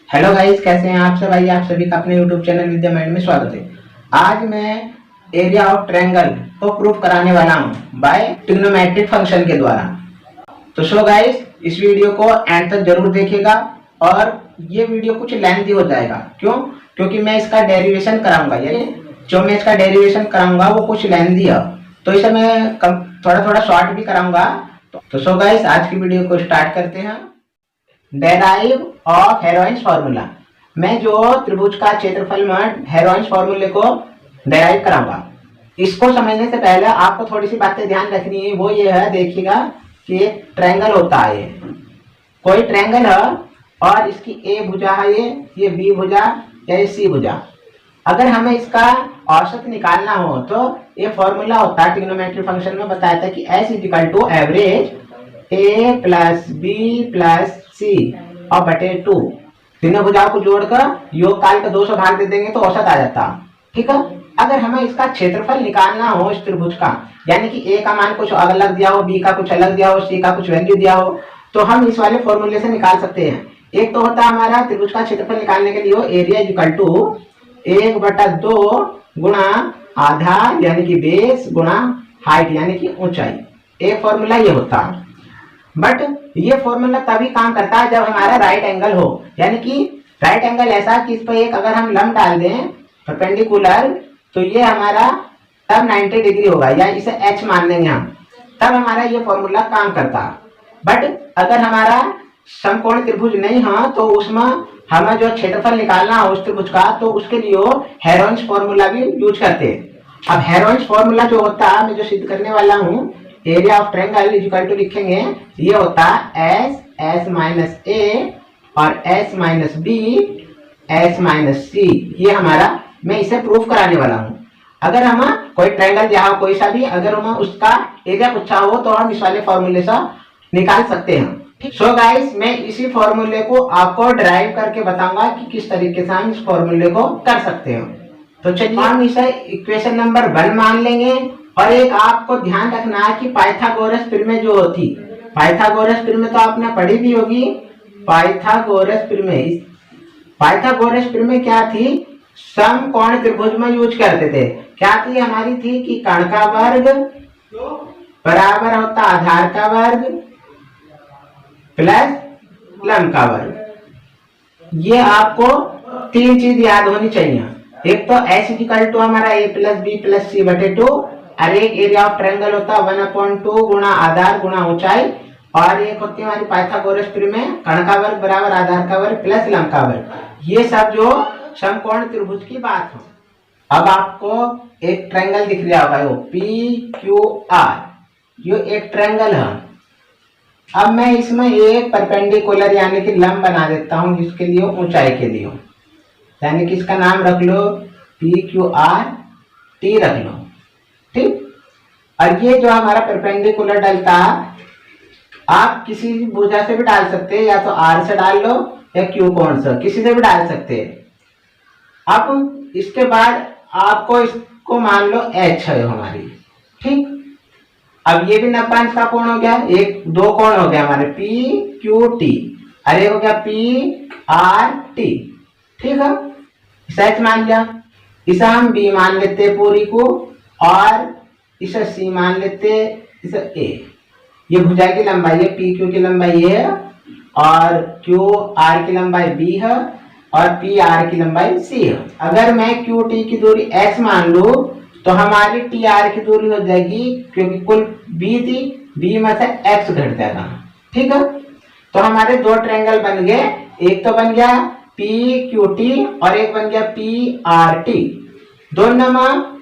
Hello guys, कैसे हैं आप सब। आइए आप सभी का अपने यूट्यूब चैनल विद्या माइंड में स्वागत है। आज मैं एरिया ऑफ ट्रायंगल को प्रूफ कराने वाला हूं बाय ट्रिग्नोमेट्रिक फंक्शन के द्वारा। तो सो गाइस, इस वीडियो को एंड तक जरूर देखिएगा और ये वीडियो कुछ लेंथी हो जाएगा। क्यों? क्योंकि मैं इसका डेरिवेशन कराऊंगा, यानी जो मैं इसका डेरिवेशन कराऊंगा वो कुछ लेंथी है, तो इसे मैं थोड़ा थोड़ा शॉर्ट भी कराऊंगा। तो सो गाइस, आज की वीडियो को स्टार्ट करते हैं। Derive of Heron's formula. मैं जो त्रिभुज का क्षेत्रफल में हेरोइंस फॉर्मूले को डेराइव कराऊंगा। इसको समझने से पहले आपको थोड़ी सी बातें ध्यान रखनी है। वो ये है, देखिएगा कि एक ट्रायंगल होता है, कोई ट्रायंगल है और इसकी ए भुजा है, ये बी भुजा या ये सी भुजा। अगर हमें इसका औसत निकालना हो तो ये फॉर्मूला होता है, ट्रिग्नोमेट्रिक फंक्शन में बताया था कि S equal to average a plus b plus c और बटे 2। तीनों भुजाओं को जोड़कर योग काल का 200 भाग दे देंगे तो औसत आ जाता। ठीक है। अगर हमें इसका क्षेत्रफल निकालना हो इस त्रिभुज का, यानी कि ए का मान कुछ अलग दिया हो, बी का कुछ अलग दिया हो, सी का कुछ वैल्यू दिया हो, तो हम इस वाले फॉर्मूले से निकाल सकते हैं। एक तो होता है हमारा त्रिभुज का क्षेत्रफल निकालने के लिए एरिया इक्वल टू 1/2 गुणा आधार यानी कि बेस गुणा हाइट यानी कि ऊंचाई। एक फॉर्मूला ये होता है। बट ये फॉर्मूला तभी काम करता है जब हमारा राइट एंगल हो, यानी कि राइट एंगल ऐसा कि इस पर एक अगर हम लंब डाल दें परपेंडिकुलर, तो ये हमारा तब 90 डिग्री होगा, या इसे h मान लेंगे हम, तब हमारा ये फॉर्मूला काम करता। बट अगर हमारा समकोण त्रिभुज नहीं है तो उसमें हमें जो क्षेत्रफल निकालना हो उस त्रिभुज का, तो उसके लिए हेरोइंस फॉर्मूला भी यूज करते हैं। अब हेरोइंस फॉर्मूला जो होता है, मैं जो सिद्ध करने वाला हूँ, area of triangle equal to लिखेंगे, ये होता है एस माइनस ए और s minus b s minus c. ये हमारा, मैं इसे प्रूफ कराने वाला हूँ। अगर हम कोई ट्रायंगल दिया हो कोई सा भी, अगर हम उसका एरिया पूछा हो तो हम इस वाले फॉर्मूले से निकाल सकते हैं। सो गाइस, मैं इसी फॉर्मूले को आपको ड्राइव करके बताऊंगा कि किस तरीके से हम इस फॉर्मूले को कर सकते हैं। तो चलिए हम इसे इक्वेशन नंबर 1 मान लेंगे। और एक आपको ध्यान रखना है कि पाइथागोरस प्रमेय जो होती, पाइथागोरस प्रमेय तो आपने पढ़ी भी होगी। पाइथागोरस प्रमेय क्या थी? समकोण त्रिभुज में यूज करते थे। क्या थी हमारी? थी कि कर्ण का वर्ग बराबर होता आधार का वर्ग प्लस लंब का वर्ग। ये आपको 3 चीज याद होनी चाहिए। एक तो S इक्वल टू हमारा a plus b plus c बटे 2, और एक एरिया ऑफ ट्रायंगल होता है 1/2 गुणा आधार गुणा ऊंचाई, और एक होती है हमारी पाइथागोरस प्रमेय, कर्ण का वर्ग बराबर आधार का वर्ग प्लस लंब का वर्ग। ये सब जो समकोण त्रिभुज की बात हो। अब आपको एक ट्रायंगल दिख रहा होगा, वो PQR, ये एक ट्रायंगल है। अब मैं इसमें एक परपेंडिकुलर यानी कि लंब बना देता हूं, जिसके लिए ऊंचाई के लिए, यानी कि इसका नाम रख लो PQRT रख लो। ठीक। और ये जो हमारा परपेंडिकुलर डलता, आप किसी भुजा से भी डाल सकते हैं, या तो R से डाल लो या Q कोण से, किसी से भी डाल सकते हैं। अब इसके बाद आपको इसको मान लो H है हमारी। ठीक। अब ये भी 90 का कोण हो गया, एक 2 कोण हो गया हमारे PQT, अरे हो गया PRT। ठीक है, इसे H मान लिया, इसे हम B मान लेते पूरी को, और इसे C मान लेते, इसे A। ये भुजा की लंबाई है, PQ की लंबाई है, और QR की लंबाई B है, और PR की लंबाई C है। अगर मैं QT की दूरी X मान लूं तो हमारी TR की दूरी हो जाएगी, क्योंकि कुल B थी, B में से X घट जाएगा। ठीक है। तो हमारे 2 ट्रायंगल बन गए, एक तो बन गया PQT और एक बन गया PRT। दोनों में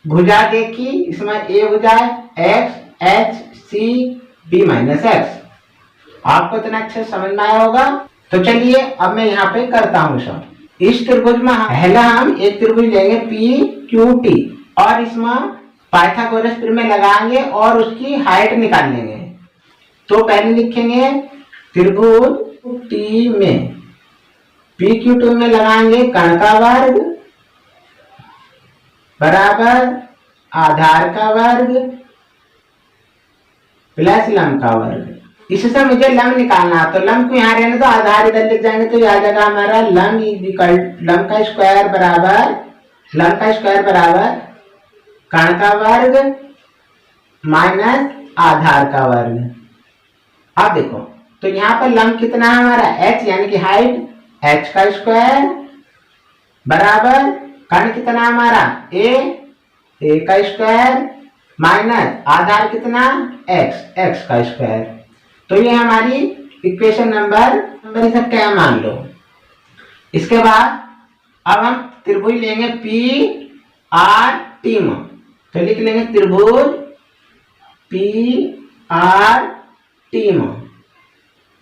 भुजा देखी, इसमें A भुजा X H C B minus X। आपको इतना अच्छे समझ में आया होगा। तो चलिए अब मैं यहाँ पे करता हूँ सब। इस त्रिभुज में पहला हम एक त्रिभुज लेंगे PQT, और इसमें पाइथागोरस प्रमेय लगाएंगे और उसकी हाइट निकाल लेंगे। तो पहले लिखेंगे त्रिभुज T में, PQ2 में लगाएंगे कर्ण का वर्ग बराबर आधार का वर्ग प्लस लंब का वर्ग। इससे मुझे लम निकालना, तो लम को यहाँ रहने तो आधार इधर लिख जाएंगे, तो आ जाएगा हमारा लम का स्क्वायर बराबर कण का वर्ग माइनस आधार का वर्ग। अब देखो तो यहाँ पर लम कितना है हमारा h यानी कि हाइट h का स्क्वायर बराबर कण कितना हमारा a का स्क्वायर माइनस आधार कितना x का स्क्वायर। तो ये हमारी इक्वेशन नंबर इसे क्या मान लो। इसके बाद अब हम त्रिभुज लेंगे पी आर टी में, तो लिख लेंगे त्रिभुज पी आर टी में।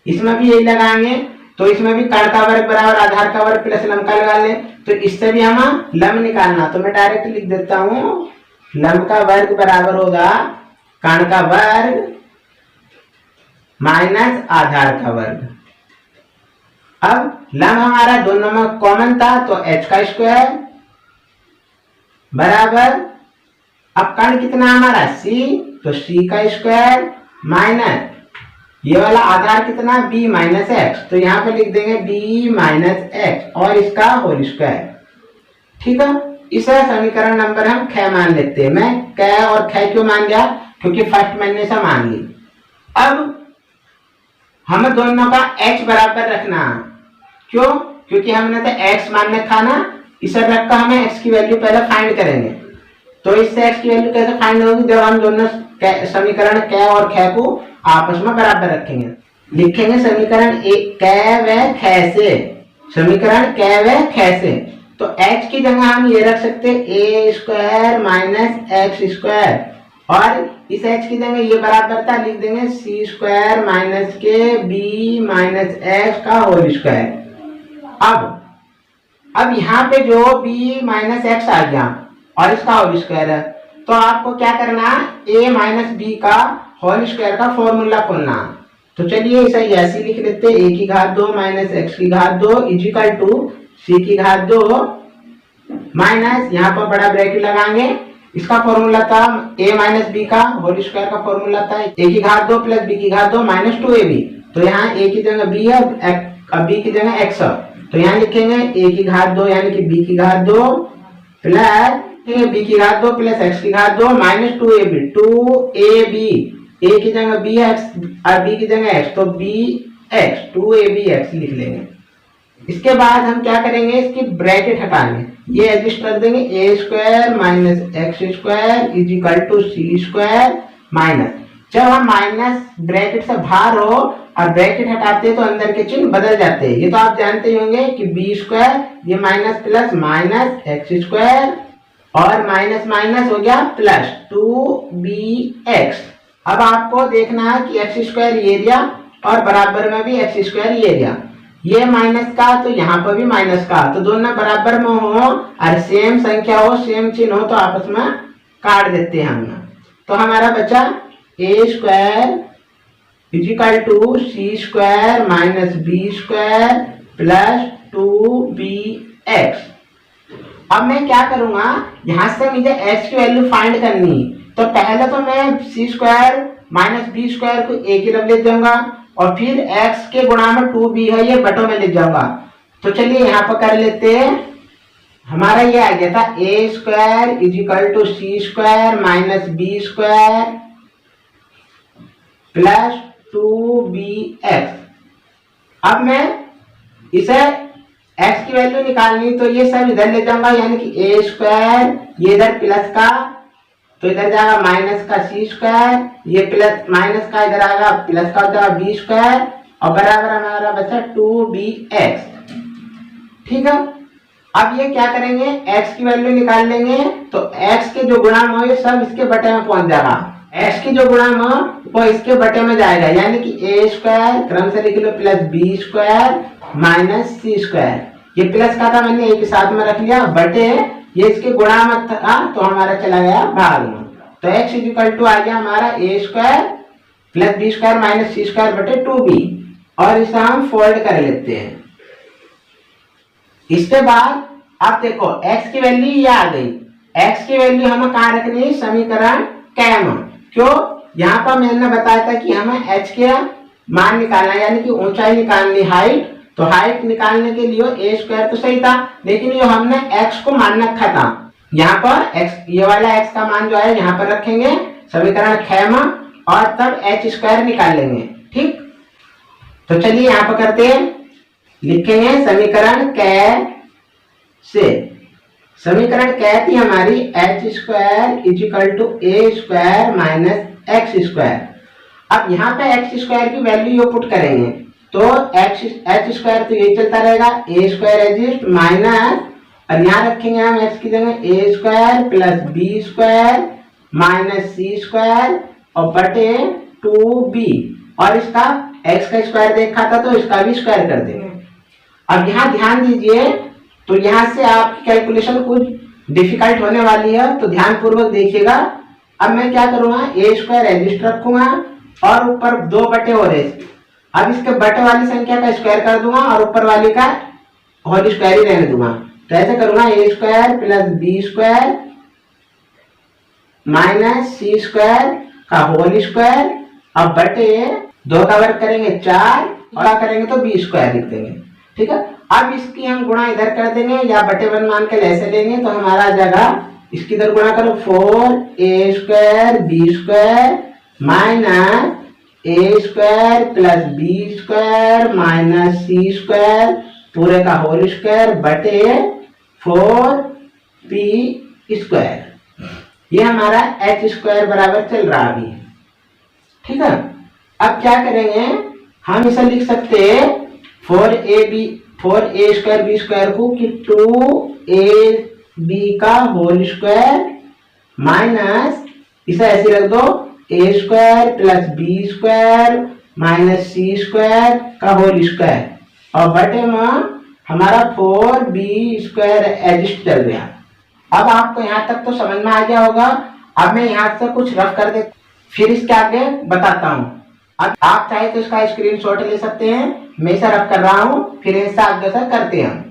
इसमें भी यही लगाएंगे, तो इसमें भी कण का वर्ग बराबर आधार का वर्ग प्लस लम का लगा ले, तो इससे भी हम लम निकालना, तो मैं डायरेक्ट लिख देता हूं लम का वर्ग बराबर होगा कण का वर्ग माइनस आधार का वर्ग। अब लम हमारा दोनों में कॉमन था, तो h का स्क्वायर बराबर अब कण कितना हमारा c, तो c का स्क्वायर माइनस ये वाला आधार कितना b माइनस एक्स, तो यहाँ पे लिख देंगे b माइनस एक्स और इसका होल स्क्वायर। ठीक है, इसे समीकरण नंबर हम ख मान लेते हैं। मैं क और ख क्यों मान लिया, क्योंकि फर्स्ट मैंने से मान ली। अब हमें दोनों का h बराबर रखना, क्यों, क्योंकि हमने तो x मानने था ना, इसे रखकर हमें x की वैल्यू पहले फाइंड करेंगे। तो इससे x की वैल्यू कैसे फाइंड होगी, जब हम दोनों समीकरण क और ख को आपस में बराबर रखेंगे। लिखेंगे समीकरण क व ख से, समीकरण क व ख से, तो h की जगह हम ये रख सकते a square minus x square, और इस h की जगह ये बराबरता लिख देंगे c स्क्वायर माइनस के b माइनस एक्स का होल स्क्वायर। अब यहाँ पे जो b माइनस एक्स आ गया और इसका होल स्क्वायर है, तो आपको क्या करना है, a माइनस बी का होल स्क्वायर का फॉर्मूला खोलना। तो चलिए इसे ऐसे लिख लेते हैं, a की घात 2 माइनस एक्स की घात 2 इजिकल टू c की घात 2 माइनस यहाँ पर बड़ा ब्रैकेट लगाएंगे, इसका फॉर्मूला था a माइनस बी का होल स्क्वायर का फॉर्मूला था a की घात 2 प्लस b की घात 2 माइनस 2ab। तो यहाँ a की जगह b है, अब b की जगह x है, तो यहाँ लिखेंगे a की घात 2 यानी कि b की घात 2 प्लस b की घात 2 प्लस x की घात 2 माइनस 2ab a की जगह b x और b की जगह x, तो bx 2abx लिख लेंगे। इसके बाद हम क्या करेंगे, इसकी ब्रैकेट हटाएंगे, ये एडजस्ट कर देंगे a square minus x square is equal to c square minus, जब हम माइनस ब्रैकेट से बाहर हो और ब्रैकेट हटाते हैं तो अंदर के चिन्ह बदल जाते हैं। ये तो आप जानते ही होंगे कि बी स्क्वायर ये minus plus minus x square और माइनस माइनस हो गया प्लस 2bx। अब आपको देखना है कि एक्स स्क्वायर एरिया और बराबर में भी एक्स स्क्वायर एरिया, ये माइनस का तो यहाँ पर भी माइनस का, तो दोनों बराबर में हो और सेम संख्या हो सेम चिन्ह हो तो आपस में काट देते हैं हम। तो हमारा बचा a square is equal to c square minus b square plus 2bx। अब मैं क्या करूंगा, यहां से मुझे x की वैल्यू फाइंड करनी, तो पहले तो मैं सी स्क्वायर माइनस बी स्क्वायर को a की तरफ ले जाऊंगा और फिर x के गुणा में 2b है ये बटों में ले जाऊंगा। तो चलिए यहाँ पर कर लेते हैं, हमारा ये आ गया था a square is equal to c square minus b square plus 2bx। अब मैं इसे x की वैल्यू निकालनी, तो ये सब इधर ले जाऊंगा, यानी कि a स्क्वायर ये इधर प्लस का तो इधर जाएगा माइनस का सी स्क्वायर, ये प्लस माइनस का इधर आएगा प्लस का हो जाएगा बी स्क्वायर और बराबर हमारा बचा 2bx। ठीक है, अब ये क्या करेंगे, x की वैल्यू निकाल लेंगे, तो x के जो गुणांक हो ये सब इसके बटे में पहुंच जाएगा, x की जो गुणांक हो वो इसके बटे में जाएगा, यानी कि a स्क्वायर क्रम से लिख लो plus b square minus c square, ये प्लस का था मैंने एक साथ में रख लिया, बटे ये इसके गुणा में था तो हमारा चला गया भाग में। तो x इक्वल टू आ गया हमारा a square plus b square minus c square बटे 2b, और इसे हम फोल्ड कर लेते हैं। इसके बाद अब देखो x की वैल्यू ये आ गई, x की वैल्यू हमें कहाँ रखनी है, समीकरण क में, क्यों, यहाँ पर मैंने बताया था कि हमें h के मान निकालना है, यानी कि ऊंचाई निकालनी, हाइट। तो हाइट निकालने के लिए ए स्क्वायर तो सही था, लेकिन ये हमने एक्स को मान रखा था। यहाँ पर एक्स, ये वाला एक्स का मान जो है यहाँ पर रखेंगे समीकरण ख में, और तब एच स्क्वायर निकाल लेंगे। ठीक, तो चलिए यहाँ पर करते हैं, लिखेंगे समीकरण क से। समीकरण क थी हमारी H square is equal to a square minus x square. अब यहाँ पे एक्स स्क्वायर की वैल्यू ये पुट करेंगे तो एच स्क्वायर तो ये चलता रहेगा, ए स्क्वायर एग्जिस्ट माइनस, और यहाँ रखेंगे हम एक्स की जगह a square plus b square minus c square और बटे 2b, और इसका एक्स का स्क्वायर देखा था तो इसका भी स्क्वायर कर देंगे। अब यहाँ ध्यान दीजिए, तो यहाँ से आपकी कैलकुलेशन कुछ डिफिकल्ट होने वाली है, तो ध्यान पूर्वक देखिएगा। अब मैं क्या करूंगा, ए स्क्वायर एग्जिस्ट रखूंगा और ऊपर 2 बटे हो रहे, अब इसके बटे वाली संख्या का स्क्वायर कर दूंगा और ऊपर वाली का होल स्क्वायर ही रहने दूंगा। तो ऐसे करूंगा a square plus b square minus c square का होल स्क्वायर, अब बटे 2 का वर्ग करेंगे 4 और करेंगे तो बी स्क्वायर लिख देंगे। ठीक है, अब इसकी हम गुणा इधर कर देंगे या बटे 1 मान के ऐसे लेंगे तो हमारा जगह इसकी इधर गुणा करो 4a square b square minus a square plus b square minus c square पूरे का होल स्क्वायर बटे 4p स्क्वायर। ये हमारा एच स्क्वायर बराबर चल रहा अभी। ठीक है, अब क्या करेंगे, हम इसे लिख सकते हैं 4a स्क्वायर बी स्क्वायर को कि 2ab का होल स्क्वायर माइनस, इसे ऐसे रख दो a square plus b square minus c square का होल स्क्वायर, और बटे में हमारा 4b स्क्वायर एग्जिस्ट चल गया। अब आपको यहाँ तक तो समझ में आ गया होगा। अब मैं यहाँ से कुछ रफ कर दे, फिर इसके आगे बताता हूँ। अब आप चाहे तो इसका स्क्रीनशॉट ले सकते हैं, मैं इसे रफ कर रहा हूँ, फिर इससे आगे से करते हैं।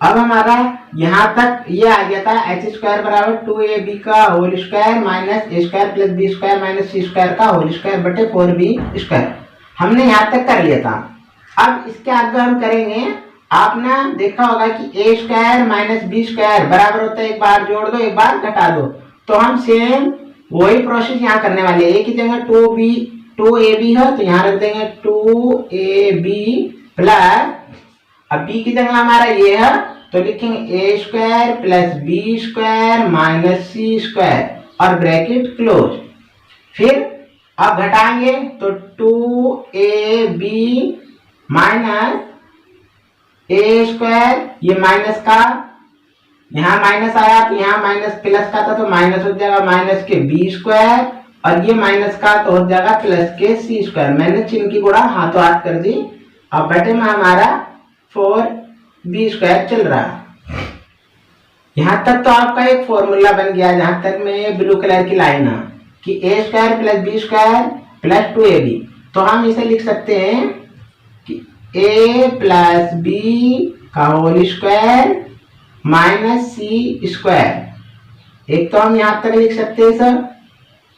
अब हमारा यहाँ तक ये आ गया था एच स्क्वायर बराबर 2ab का whole square minus a square plus b square minus c square का होल स्क्वायर बटे 4b स्क्वायर, हमने यहाँ तक कर लिया था। अब इसके आगे हम करेंगे, आपने देखा होगा कि a square minus b square बराबर होता है एक बार जोड़ दो एक बार घटा दो, तो हम सेम वही प्रोसेस यहाँ करने वाले हैं। ए की जगह 2ab है तो यहाँ रख देंगे 2ab प्लस, अब बी की जगह हमारा ये है तो लिखेंगे a square plus b square minus c square और ब्रैकेट क्लोज। फिर अब घटाएंगे तो 2ab माइनस ए स्क्वायर, ये माइनस का यहाँ माइनस आया तो यहाँ माइनस प्लस का था तो माइनस हो जाएगा माइनस के बी स्क्वायर, और ये माइनस का तो हो जाएगा प्लस के सी स्क्वायर। मैंने चिन्ह की गुणा हाथों हाथ कर दी। अब बटे में हमारा 4b स्क्वायर चल रहा। यहाँ तक तो आपका एक फॉर्मूला बन गया, जहां तक में ब्लू कलर की लाइन है कि a square plus b square plus 2ab, तो हम इसे लिख सकते हैं कि a प्लस बी का whole square minus c square. एक तो हम यहाँ तक लिख सकते हैं सर,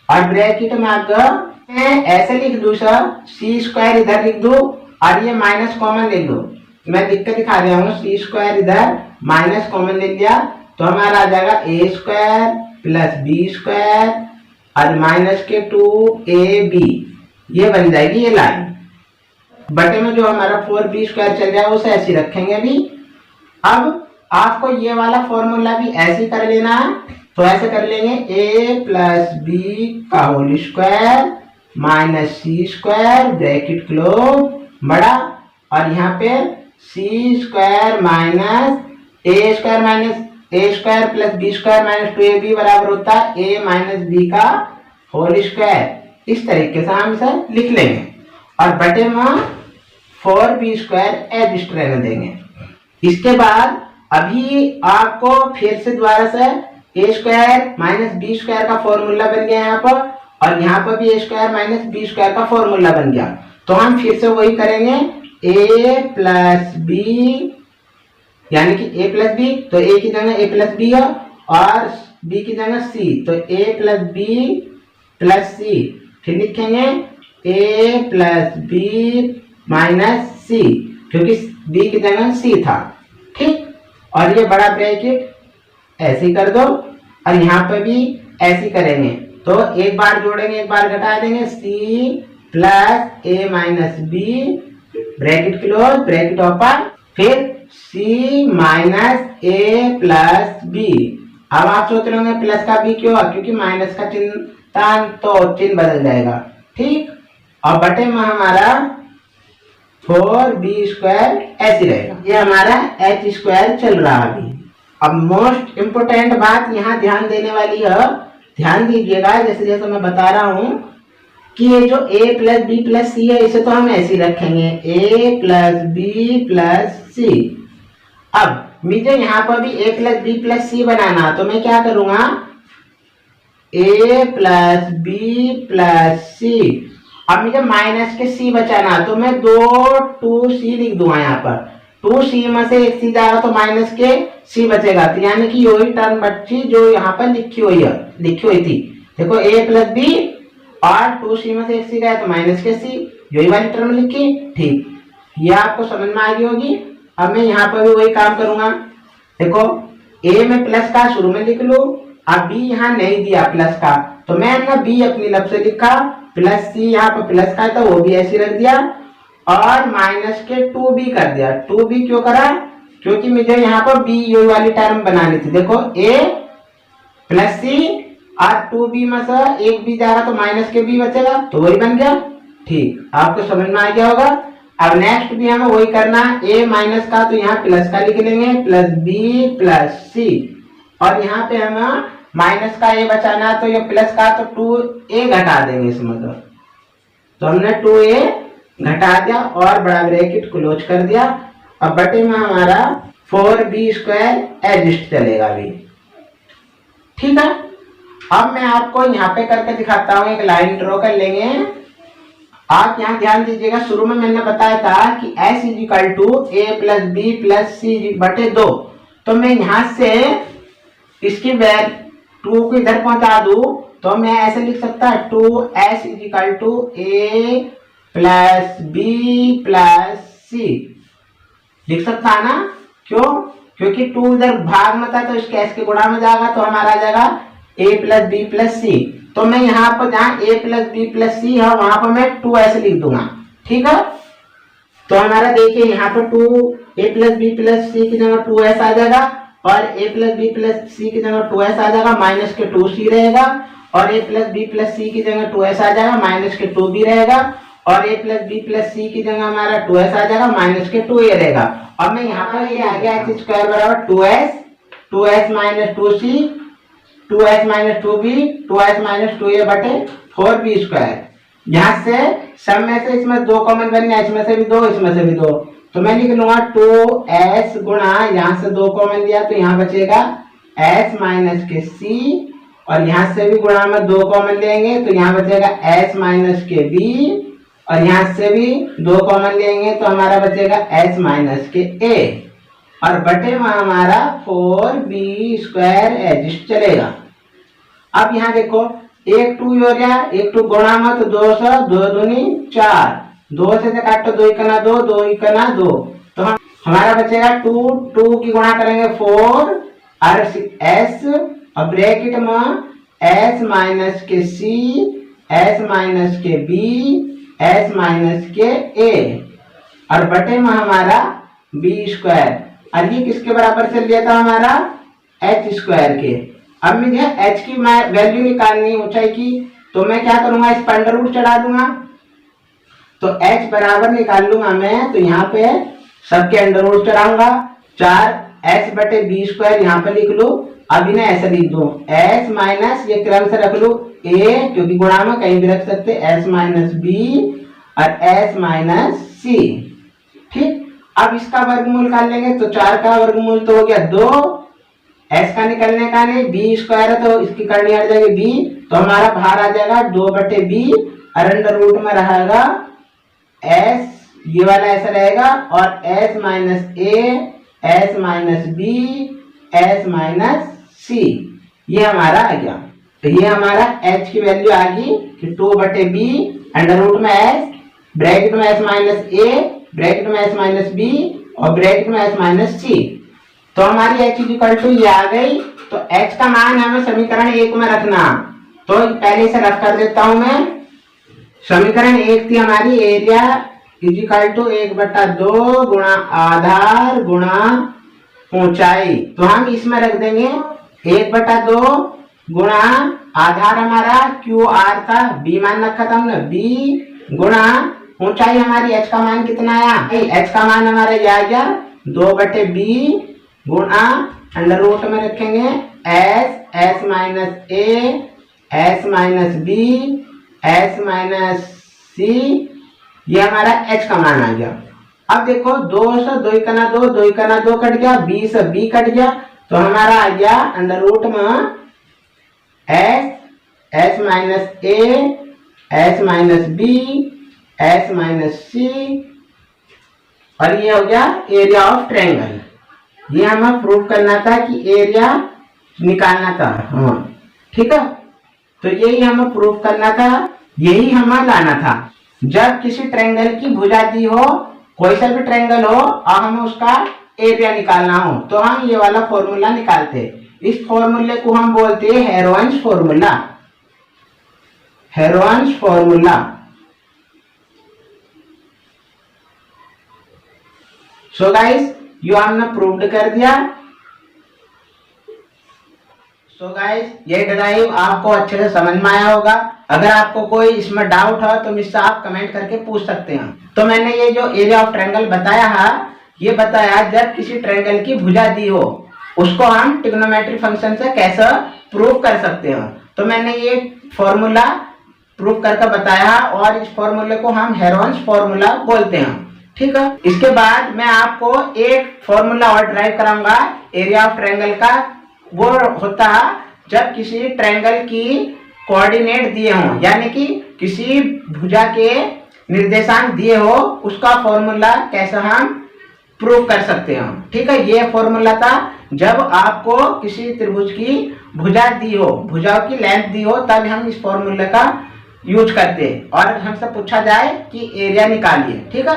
और ब्रैकेट में आकर मैं ऐसे लिख दूं सर, सी स्क्वायर इधर लिख दूं और ये माइनस कॉमन ले लो। मैं दिक्कत दिखा रहा हूँ, सी स्क्वायर इधर माइनस कॉमन ले लिया तो हमारा आ जाएगा ए स्क्वायर प्लस बी स्क्वायर और माइनस के 2ab, ये बन जाएगी ये लाइन। बटे में जो हमारा 4b स्क्वायर चल जाएगा उसे ऐसे रखेंगे अभी। अब आपको ये वाला फॉर्मूला भी ऐसे कर लेना है, तो ऐसे कर लेंगे a प्लस बी का whole square minus c square bracket close बड़ा, और यहाँ पे c square minus a square plus b square minus 2ab बराबर होता है a माइनस बी का होल स्क्वायर। इस तरीके से हम इसे लिख लेंगे और बटे में 4b स्क्वायर एग्जिस्ट रहने देंगे। इसके बाद अभी आपको फिर से दोबारा से ए स्क्वायर माइनस बी स्क्वायर का फॉर्मूला बन गया यहाँ पर, और यहाँ पर भी ए स्क्वायर माइनस बी स्क्वायर का फॉर्मूला बन गया। तो हम फिर से वही करेंगे, ए प्लस बी यानी कि ए प्लस बी, तो ए की जगह ए प्लस बी है और बी की जगह सी, तो ए प्लस बी प्लस सी। फिर लिखेंगे ए प्लस बी माइनस सी, क्योंकि बी की जगह सी था। ठीक, और ये बड़ा ब्रैकेट ऐसे कर दो, और यहाँ पे भी ऐसे करेंगे। तो एक बार जोड़ेंगे, एक बार घटा देंगे, c plus a minus b, bracket close, bracket open, फिर c minus a plus b. अब आप सोच रहे होंगे प्लस का बी क्यों, क्योंकि माइनस का चिन्ह था तो चिन्ह बदल जाएगा। ठीक, और बटे में हमारा 4b² ऐसे रहेगा। ये हमारा h² चल रहा है अभी। अब मोस्ट इम्पोर्टेंट बात यहाँ ध्यान देने वाली है, ध्यान दीजिएगा। जैसे जैसे मैं बता रहा हूँ कि ये जो a प्लस बी प्लस सी है, इसे तो हम ऐसे ही रखेंगे, a प्लस बी प्लस सी। अब मुझे यहाँ पर भी a प्लस बी प्लस सी बनाना, तो मैं क्या करूंगा, a प्लस बी प्लस सी। अब मुझे माइनस के c बचाना, तो मैं 2c लिख दूंगा यहाँ पर। 2c में से एक c जाएगा तो माइनस के c बचेगा, तो यानी कि वही टर्म बची जो यहाँ पर लिखी हुई थी। देखो a प्लस बी और 2c में से एक c गया तो माइनस के c, यही वाली टर्म लिखी। ठीक, ये आपको समझ में आ गई होगी। अब मैं यहाँ पर भी वही काम करूंगा। देखो a में प्लस का शुरू में लिख लू, अब b यहाँ नहीं दिया प्लस का, तो मैं ना b अपनी लफ से लिखा, प्लस c यहाँ पर प्लस का था वो भी ऐसे रख दिया, और माइनस के 2b कर दिया। 2b क्यों करा, क्योंकि मुझे यहाँ पर b ये वाली टर्म बनानी थी। देखो a प्लस c और 2b में से एक b जाएगा तो माइनस के b बचेगा, तो वही बन गया। ठीक, आपको समझ में आ गया होगा। अब नेक्स्ट भी हमें वही करना, a माइनस का तो यहाँ प्लस का लिख लेंगे, प्लस b प्लस c, और यहाँ पे हमें माइनस का a बचाना, तो ये प्लस का तो 2a घटा देंगे इसमें। तो हमने 2a घटा दिया और बड़ा ब्रैकेट क्लोज कर दिया। अब बटे में हमारा 4b² एडजस्ट चलेगा अभी। ठीक है, अब मैं आपको यहाँ पे करके दिखाता हूँ, एक लाइन ड्रॉ कर लेंगे। आप यहाँ ध्यान दीजिएगा, शुरू में मैंने बताया था कि s = a plus b plus c बटे 2, तो मैं यहाँ से इसकी वैल्यू 2 को इधर पहुंचा दूं, तो मैं ऐसे लिख सकता है 2s = a plus b plus c, लिख सकता है ना। क्यों, क्योंकि 2 इधर भाग में था तो इसके s के गुणा में जाएगा, तो हमारा आ जाएगा a प्लस बी प्लस सी। तो मैं यहाँ पर जहाँ a प्लस बी प्लस सी है वहां पर मैं 2s लिख दूंगा। ठीक है, तो हमारा देखिए यहाँ पर 2a प्लस बी प्लस सी की जगह 2s आ जाएगा, और a प्लस बी प्लस सी की जगह 2s आ जाएगा, माइनस के 2c रहेगा, और a प्लस बी प्लस सी की जगह 2s आ जाएगा, माइनस के 2b रहेगा, और a प्लस बी प्लस सी की जगह हमारा 2s आ जाएगा, माइनस के 2a रहेगा। और मैं यहाँ पर ये आ गया x² बराबर 2s minus 2c, 2s minus 2b, 2s minus 2a बटे 4b²। यहाँ से सब में से इसमें 2 कॉमन बन गया, इसमें से भी 2, इसमें से भी 2, तो मैं लिख लूंगा 2s गुणा, यहाँ से 2 कॉमन लिया तो यहाँ बचेगा s माइनस के c, और यहाँ से भी गुणा में 2 कॉमन लेंगे तो यहाँ बचेगा s माइनस के b, और यहाँ से भी 2 कॉमन लेंगे तो हमारा बचेगा s माइनस के a, और बटे में हमारा 4b² एडजस्ट चलेगा। अब यहाँ देखो एक 2 हो गया, एक 2 गुणा में तो 2 से 2 दूनी 4, 2 से काटो 2 इकना 2, 2 इकना 2, तो हमारा बचेगा 2 की गुणा करेंगे 4 और s, और ब्रैकेट में s माइनस के c, s माइनस के b, s माइनस के a, और बटे में हमारा b², और ये किसके बराबर से लिया था हमारा h² के। अब मुझे h की वैल्यू निकालनी ऊंचाई की, तो मैं क्या करूंगा, इस पर अंडर रूट चढ़ा दूंगा, तो h बराबर निकाल लूंगा मैं, तो यहाँ पे सबके अंडर रूट चढ़ाऊंगा, 4s बटे b² यहाँ पे लिख लो। अब इन्हें ऐसे लिख दो, s माइनस ये क्रम से रख लो a, क्योंकि गुणा में कहीं भी रख सकते, s माइनस b और s माइनस c। ठीक, अब इसका वर्गमूल निकाल लेंगे, तो 4 का वर्गमूल तो हो गया 2, s का निकलने का नहीं, b² है तो इसकी करनी हट जाएगी b, तो हमारा बाहर आ जाएगा 2 बटे b, और अंडर रूट में रहेगा s, ये वाला ऐसा रहेगा, और s minus a, s minus b, s minus c, ये हमारा आ गया। तो ये हमारा h की वैल्यू आ गई कि 2/b अंडर रूट में s, ब्रैकेट में s माइनस a, ब्रैकेट में s माइनस b और ब्रैकेट में s माइनस c। तो हमारी h इक्वल टू ये आ गई। तो h का मान हमें समीकरण 1 में रखना, तो पहले से रख कर देता हूं मैं। समीकरण 1 थी हमारी एरिया इक्वल टू 1/2 गुणा आधार गुणा ऊंचाई। तो हम इसमें रख देंगे 1/2 गुणा आधार हमारा क्यू आर था, बी मान रखा था हमने, बी गुणा ऊंचाई हमारी h का मान कितना आया, h का मान हमारा ये आ गया 2/b गुणा अंडर रूट में रखेंगे s minus a, s minus b, s minus c। ये हमारा h का मान आ गया। अब देखो 2 से 2 का ना 2 कट गया, b से b कट गया, तो हमारा आ गया अंडर रूट में s minus a, s minus b, s minus c। और ये हो गया एरिया ऑफ ट्रायंगल। ये हमें प्रूव करना था कि एरिया निकालना था। हाँ ठीक है, तो यही हमें प्रूव करना था, यही हमें लाना था। जब किसी ट्रायंगल की भुजा दी हो, कोई सा भी ट्रायंगल हो और हमें उसका एरिया निकालना हो, तो हम ये वाला फॉर्मूला निकालते। इस फॉर्मूले को हम बोलते हैं Heron's formula. Heron's formula. So guys ये हमने प्रूव्ड कर दिया। सो गाइस ये ड्राइव आपको अच्छे से समझ में आया होगा। अगर आपको कोई इसमें डाउट है तो मुझसे आप कमेंट करके पूछ सकते हैं। तो मैंने ये जो एरिया ऑफ ट्रायंगल बताया है, ये बताया जब किसी ट्रायंगल की भुजा दी हो उसको हम ट्रिग्नोमेट्री फंक्शन से कैसे प्रूव कर सकते हैं। तो मैंने ये फॉर्मूला प्रूव करके बताया और इस फॉर्मूले को हम हेरोन्स फॉर्मूला बोलते हैं। ठीक है, इसके बाद मैं आपको एक फॉर्मूला और ड्राइव कराऊंगा एरिया ऑफ ट्रायंगल का। वो होता है जब किसी ट्रायंगल की कोऑर्डिनेट दिए हों, यानी कि किसी भुजा के निर्देशांक दिए हो, उसका फॉर्मूला कैसे हम प्रूव कर सकते हैं। ठीक है, ये फॉर्मूला था जब आपको किसी त्रिभुज की भुजा दी हो, भुजाओं की लेंथ दी हो, तब हम इस फॉर्मूले का यूज करते और हमसे पूछा जाए कि एरिया निकालिए। ठीक है,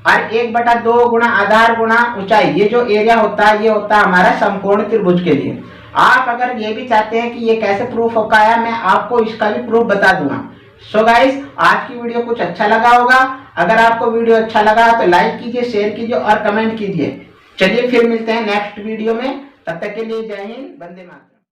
और 1/2 गुणा आधार गुणा ऊंचाई, ये जो एरिया होता है ये होता है हमारा समकोण त्रिभुज के लिए। आप अगर ये भी चाहते हैं कि ये कैसे प्रूफ होगा है, मैं आपको इसका भी प्रूफ बता दूंगा। सो गाइस आज की वीडियो कुछ अच्छा लगा होगा। अगर आपको वीडियो अच्छा लगा तो लाइक कीजिए, शेयर कीजिए और कमेंट कीजिए। चलिए फिर मिलते हैं नेक्स्ट वीडियो में, तब तक के लिए जय हिंद, वंदे मातरम।